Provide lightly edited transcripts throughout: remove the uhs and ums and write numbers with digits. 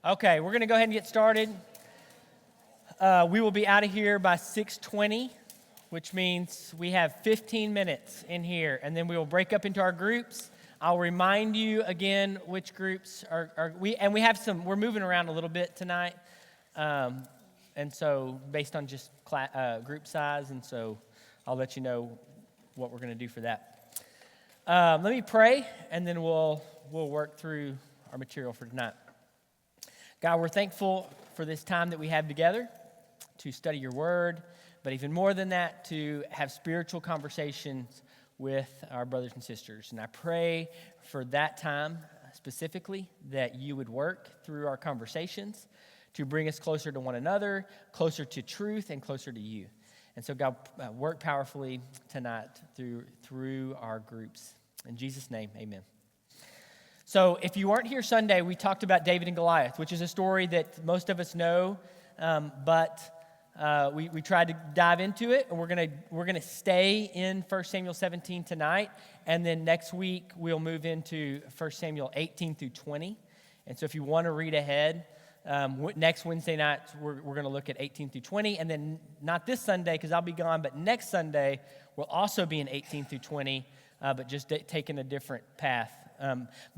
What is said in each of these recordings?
Okay, we're going to go ahead and get started. We will be out of here by 6:20, which means we have 15 minutes in here, and then we will break up into our groups. I'll remind you again which groups we have some. We're moving around a little bit tonight, and so based on just group size, and so I'll let you know what we're going to do for that. Let me pray, and then we'll work through our material for tonight. God, we're thankful for this time that we have together to study your word, but even more than that, to have spiritual conversations with our brothers and sisters. And I pray for that time specifically that you would work through our conversations to bring us closer to one another, closer to truth, and closer to you. And so, God, work powerfully tonight through our groups. In Jesus' name, amen. So if you weren't here Sunday, we talked about David and Goliath, which is a story that most of us know, but we tried to dive into it, and we're gonna stay in 1 Samuel 17 tonight, and then next week we'll move into 1 Samuel 18 through 20. And so if you want to read ahead, next Wednesday night we're going to look at 18 through 20, and then not this Sunday because I'll be gone, but next Sunday we'll also be in 18 through 20, but just taking a different path.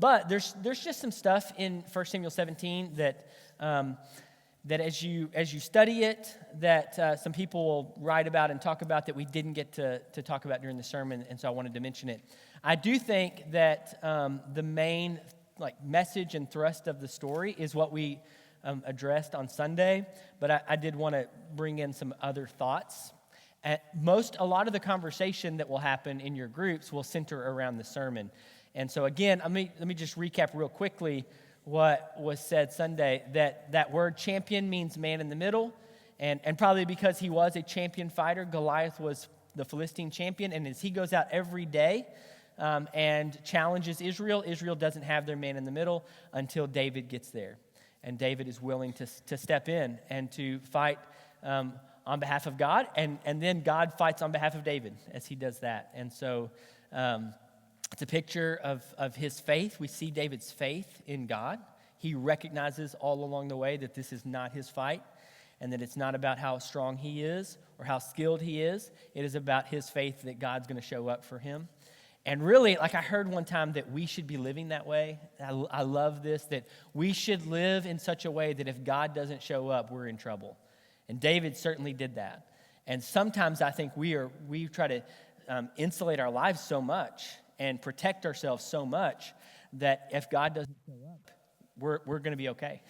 But there's just some stuff in 1 Samuel 17 that as you study it, that some people will write about and talk about that we didn't get to talk about during the sermon, and so I wanted to mention it. I do think that the main message and thrust of the story is what we addressed on Sunday, but I did want to bring in some other thoughts. A lot of the conversation that will happen in your groups will center around the sermon. And so again, let me just recap real quickly what was said Sunday, that word champion means man in the middle, and probably because he was a champion fighter, Goliath was the Philistine champion, and as he goes out every day and challenges Israel doesn't have their man in the middle until David gets there. And David is willing to step in and to fight on behalf of God, and then God fights on behalf of David as he does that. And so it's a picture of his faith. We see David's faith in God. He recognizes all along the way that this is not his fight, and that it's not about how strong he is or how skilled he is. It is about his faith that God's going to show up for him. And really, I heard one time that we should be living that way. I love this, that we should live in such a way that if God doesn't show up, we're in trouble. And David certainly did that. And sometimes I think we try to insulate our lives so much and protect ourselves so much that if God doesn't show up, we're going to be okay.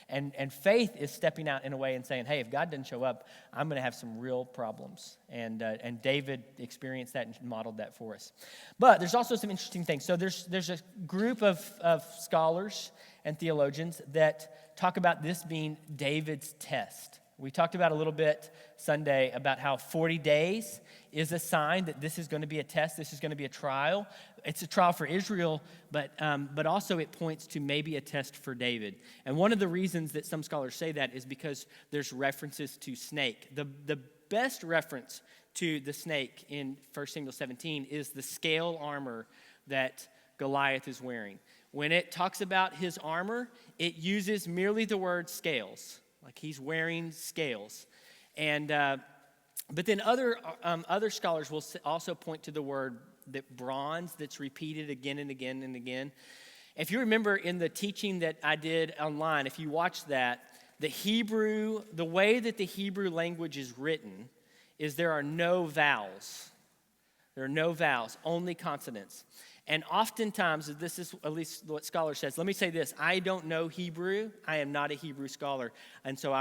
And faith is stepping out in a way and saying, hey, if God doesn't show up, I'm going to have some real problems. And David experienced that and modeled that for us. But there's also some interesting things. So there's a group of scholars and theologians that talk about this being David's test. We talked about a little bit Sunday about how 40 days is a sign that this is going to be a test, this is going to be a trial. It's a trial for Israel, but also it points to maybe a test for David. And one of the reasons that some scholars say that is because there's references to snake. The best reference to the snake in 1 Samuel 17 is the scale armor that Goliath is wearing. When it talks about his armor, it uses merely the word scales. Like he's wearing scales. And but then other scholars will also point to the word that bronze that's repeated again and again and again. If you remember in the teaching that I did online, if you watch that, the way that the Hebrew language is written is there are no vowels. There are no vowels, only consonants. And oftentimes, this is at least what scholar says. Let me say this. I don't know Hebrew. I am not a Hebrew scholar. And so I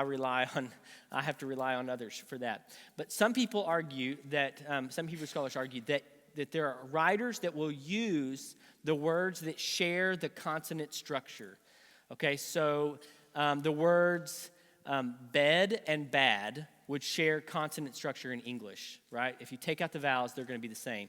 have to rely on others for that. But some people argue that, some Hebrew scholars argue that there are writers that will use the words that share the consonant structure. Okay, so the words bed and bad would share consonant structure in English, right? If you take out the vowels, they're going to be the same.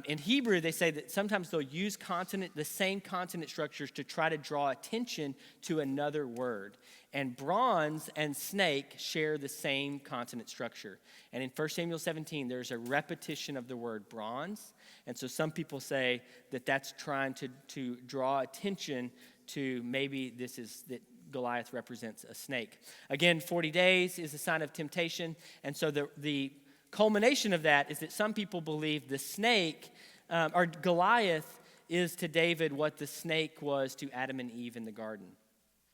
In Hebrew, they say that sometimes they'll use the same consonant structures to try to draw attention to another word. And bronze and snake share the same consonant structure. And in 1 Samuel 17, there's a repetition of the word bronze. And so some people say that that's trying to draw attention to maybe that Goliath represents a snake. Again, 40 days is a sign of temptation. And so the culmination of that is that some people believe the snake, or Goliath, is to David what the snake was to Adam and Eve in the garden.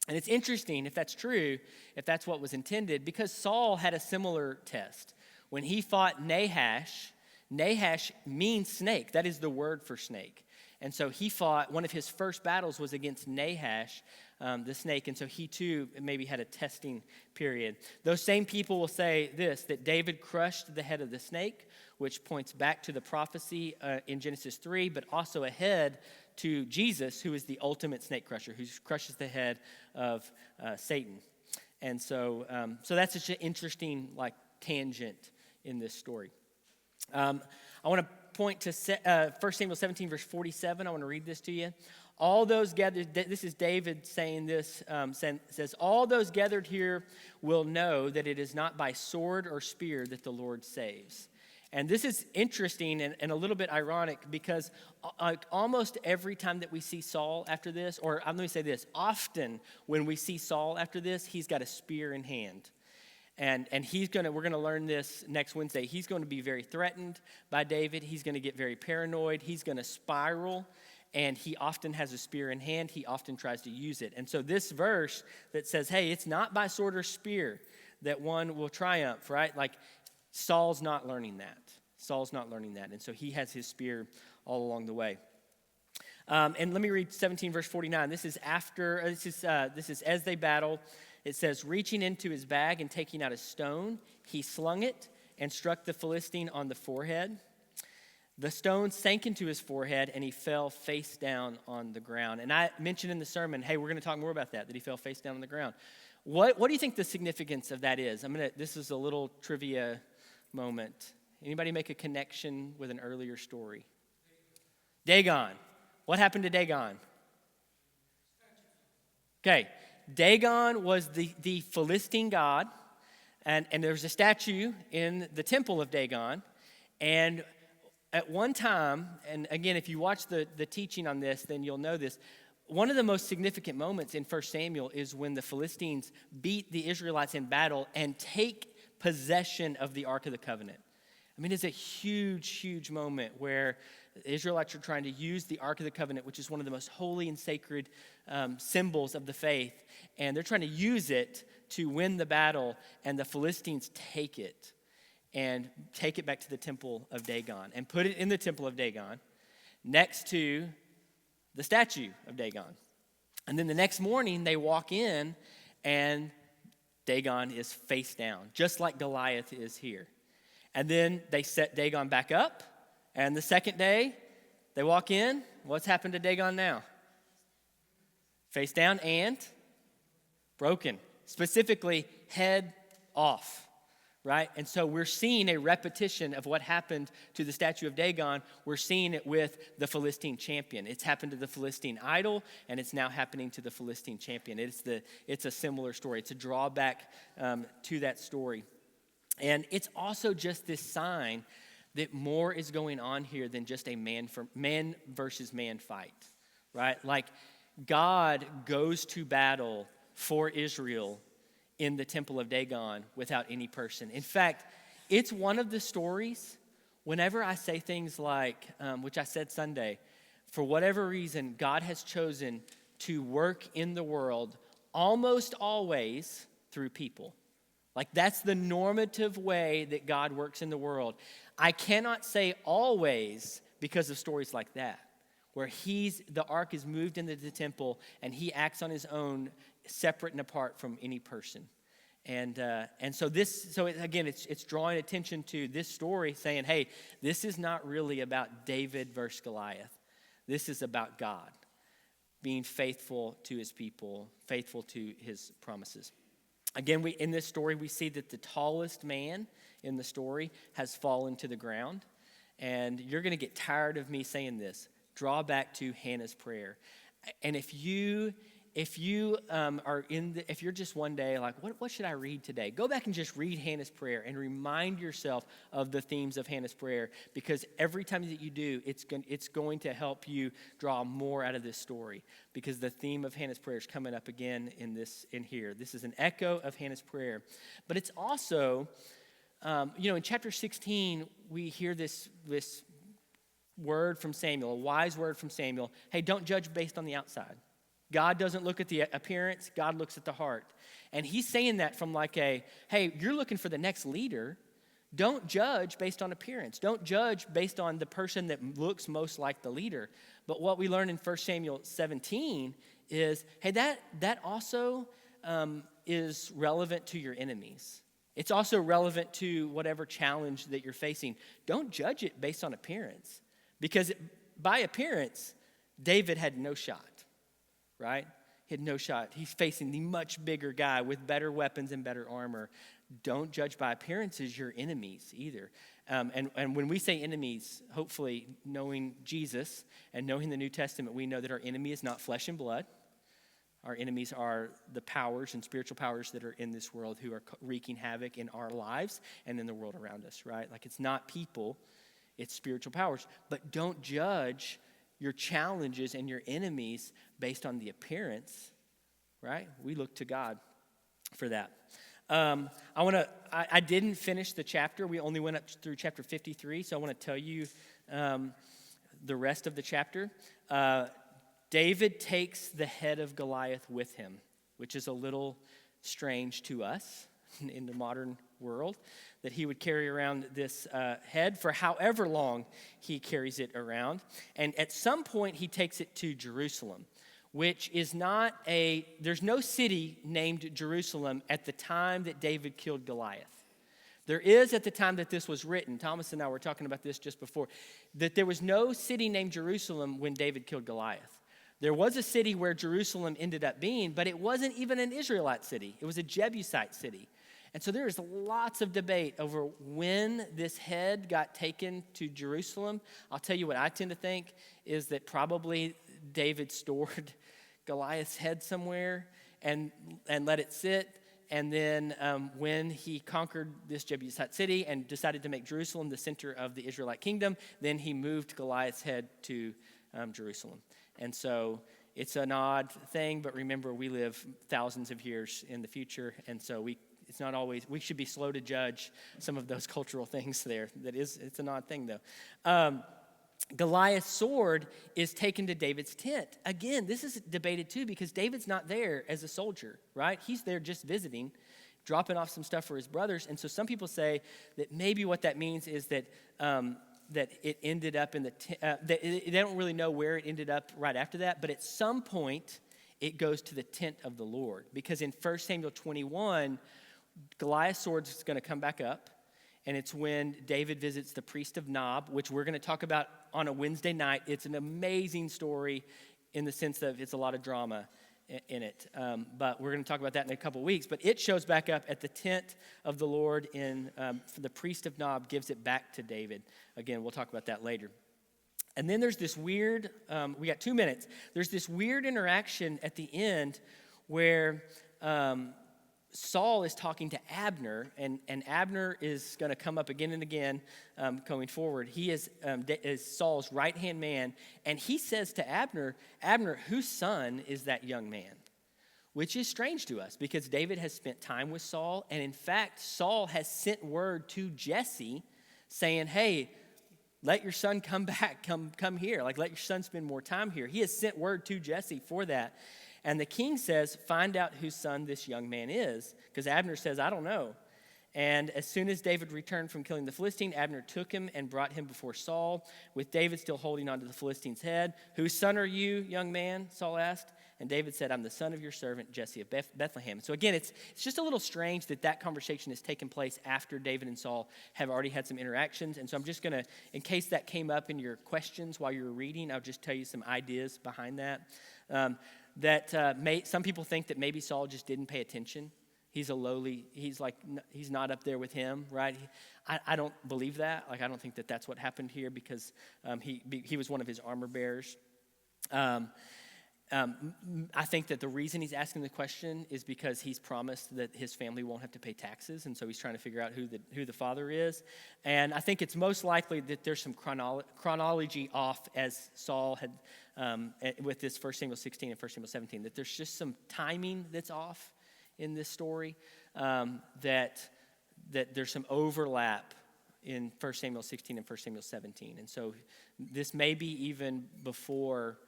And it's interesting if that's true, if that's what was intended, because Saul had a similar test. When he fought Nahash, Nahash means snake. That is the word for snake. And so he fought, one of his first battles was against Nahash, the snake. And so he too maybe had a testing period. Those same people will say this, that David crushed the head of the snake, which points back to the prophecy in Genesis 3, but also ahead to Jesus, who is the ultimate snake crusher, who crushes the head of Satan. And so that's such an interesting tangent in this story. I want to point to 1 Samuel 17, verse 47. I want to read this to you. All those gathered, this is David saying this, says, all those gathered here will know that it is not by sword or spear that the Lord saves. And this is interesting and a little bit ironic because almost every time that we see Saul after this, or let me say this, often when we see Saul after this, he's got a spear in hand. And we're gonna learn this next Wednesday. He's going to be very threatened by David. He's going to get very paranoid. He's going to spiral. And he often has a spear in hand. He often tries to use it. And so this verse that says, hey, it's not by sword or spear that one will triumph, right? Saul's not learning that. And so he has his spear all along the way. And let me read 17, verse 49. This is as they battle. It says, reaching into his bag and taking out a stone, he slung it and struck the Philistine on the forehead. The stone sank into his forehead and he fell face down on the ground. And I mentioned in the sermon, hey, we're going to talk more about that he fell face down on the ground. What do you think the significance of that is? This is a little trivia moment. Anybody make a connection with an earlier story? Dagon. What happened to Dagon? Okay. Dagon was the Philistine god, and there's a statue in the temple of Dagon. And at one time, and again, if you watch the teaching on this, then you'll know this, one of the most significant moments in 1 Samuel is when the Philistines beat the Israelites in battle and take possession of the Ark of the Covenant. It's a huge, huge moment where the Israelites are trying to use the Ark of the Covenant, which is one of the most holy and sacred symbols of the faith, and they're trying to use it to win the battle, and the Philistines take it back to the temple of Dagon and put it in the temple of Dagon next to the statue of Dagon. And then the next morning, they walk in, and Dagon is face down, just like Goliath is here. And then they set Dagon back up. And the second day, they walk in. What's happened to Dagon now? Face down and broken. Specifically, head off, right? And so we're seeing a repetition of what happened to the statue of Dagon. We're seeing it with the Philistine champion. It's happened to the Philistine idol, and it's now happening to the Philistine champion. It's a similar story. It's a drawback to that story. And it's also just this sign that more is going on here than just a man versus man fight, right? God goes to battle for Israel in the temple of Dagon without any person. In fact, it's one of the stories, whenever I say things like, which I said Sunday, for whatever reason, God has chosen to work in the world almost always through people. That's the normative way that God works in the world. I cannot say always because of stories like that, where the ark is moved into the temple and he acts on his own, separate and apart from any person. And so it's drawing attention to this story, saying, hey, this is not really about David versus Goliath. This is about God being faithful to his people, faithful to his promises. Again, in this story, we see that the tallest man in the story has fallen to the ground. And you're going to get tired of me saying this. Draw back to Hannah's prayer. And if you if you if you're just one day like, what should I read today? Go back and just read Hannah's prayer and remind yourself of the themes of Hannah's prayer, because every time that you do, it's going to help you draw more out of this story, because the theme of Hannah's prayer is coming up again in here. This is an echo of Hannah's prayer, but it's also, in chapter 16, we hear this word from Samuel, a wise word from Samuel. Hey, don't judge based on the outside. God doesn't look at the appearance, God looks at the heart. And he's saying that from hey, you're looking for the next leader. Don't judge based on appearance. Don't judge based on the person that looks most like the leader. But what we learn in 1 Samuel 17 is, hey, that also is relevant to your enemies. It's also relevant to whatever challenge that you're facing. Don't judge it based on appearance, because by appearance, David had no shot. Right? He had no shot. He's facing the much bigger guy with better weapons and better armor. Don't judge by appearances your enemies either. And when we say enemies, hopefully knowing Jesus and knowing the New Testament, we know that our enemy is not flesh and blood. Our enemies are the powers and spiritual powers that are in this world who are wreaking havoc in our lives and in the world around us, right? It's not people, it's spiritual powers. But don't judge your challenges and your enemies based on the appearance, right? We look to God for that. I didn't finish the chapter. We only went up through chapter 53, so I want to tell you the rest of the chapter. David takes the head of Goliath with him, which is a little strange to us in the modern world, that he would carry around this head for however long he carries it around. And at some point, he takes it to Jerusalem, which is there's no city named Jerusalem at the time that David killed Goliath. There is at the time that this was written. Thomas and I were talking about this just before, that there was no city named Jerusalem when David killed Goliath. There was a city where Jerusalem ended up being, but it wasn't even an Israelite city. It was a Jebusite city. And so there is lots of debate over when this head got taken to Jerusalem. I'll tell you what I tend to think is that probably David stored Goliath's head somewhere and let it sit. And then when he conquered this Jebusite city and decided to make Jerusalem the center of the Israelite kingdom, then he moved Goliath's head to Jerusalem. And so it's an odd thing, but remember, we live thousands of years in the future, and so we should be slow to judge some of those cultural things there. It's an odd thing, though. Goliath's sword is taken to David's tent. Again, this is debated too, because David's not there as a soldier, right? He's there just visiting, dropping off some stuff for his brothers. And so some people say that maybe what that means is that it ended up in the tent. They don't really know where it ended up right after that, but at some point it goes to the tent of the Lord, because in 1 Samuel 21, Goliath's sword is going to come back up, and it's when David visits the priest of Nob, which we're going to talk about on a Wednesday night. It's an amazing story in the sense that it's a lot of drama in it, but we're going to talk about that in a couple of weeks. But it shows back up at the tent of the Lord for the priest of Nob gives it back to David. Again, we'll talk about that later. And then there's this weird, we got 2 minutes. There's this weird interaction at the end where Saul is talking to Abner, and Abner is going to come up again and again going forward. He is Saul's right-hand man, and he says to Abner, whose son is that young man? Which is strange to us, because David has spent time with Saul, and in fact, Saul has sent word to Jesse saying, hey, let your son come back, come here. Let your son spend more time here. He has sent word to Jesse for that. And the king says, find out whose son this young man is, because Abner says, I don't know. And as soon as David returned from killing the Philistine, Abner took him and brought him before Saul, with David still holding onto the Philistine's head. Whose son are you, young man? Saul asked. And David said, I'm the son of your servant Jesse of Bethlehem. So again, it's just a little strange that conversation has taken place after David and Saul have already had some interactions. And so I'm just going to, in case that came up in your questions while you were reading, I'll just tell you some ideas behind that. Some people think that maybe Saul just didn't pay attention. He's not up there with him, right? I don't believe that. I don't think that that's what happened here, because he was one of his armor bearers. I think that the reason he's asking the question is because he's promised that his family won't have to pay taxes, and so he's trying to figure out who the father is. And I think it's most likely that there's some chronology off, as Saul had with this 1 Samuel 16 and 1 Samuel 17, that there's just some timing that's off in this story, that there's some overlap in 1 Samuel 16 and 1 Samuel 17. And so this may be even before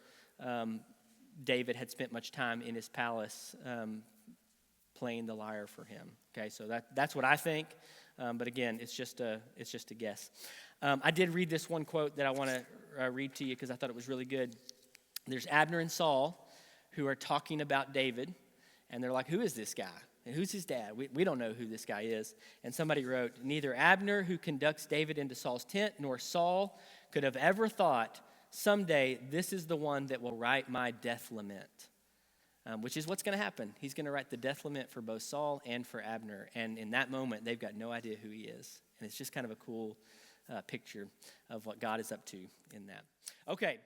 David had spent much time in his palace playing the lyre for him. Okay, so that's what I think. But again, it's just a guess. I did read this one quote that I want to read to you because I thought it was really good. There's Abner and Saul who are talking about David, and they're like, who is this guy? And who's his dad? We don't know who this guy is. And somebody wrote, neither Abner, who conducts David into Saul's tent, nor Saul could have ever thought, someday this is the one that will write my death lament, which is what's going to happen. He's going to write the death lament for both Saul and for Abner. And in that moment, they've got no idea who he is. And it's just kind of a cool picture of what God is up to in that. Okay.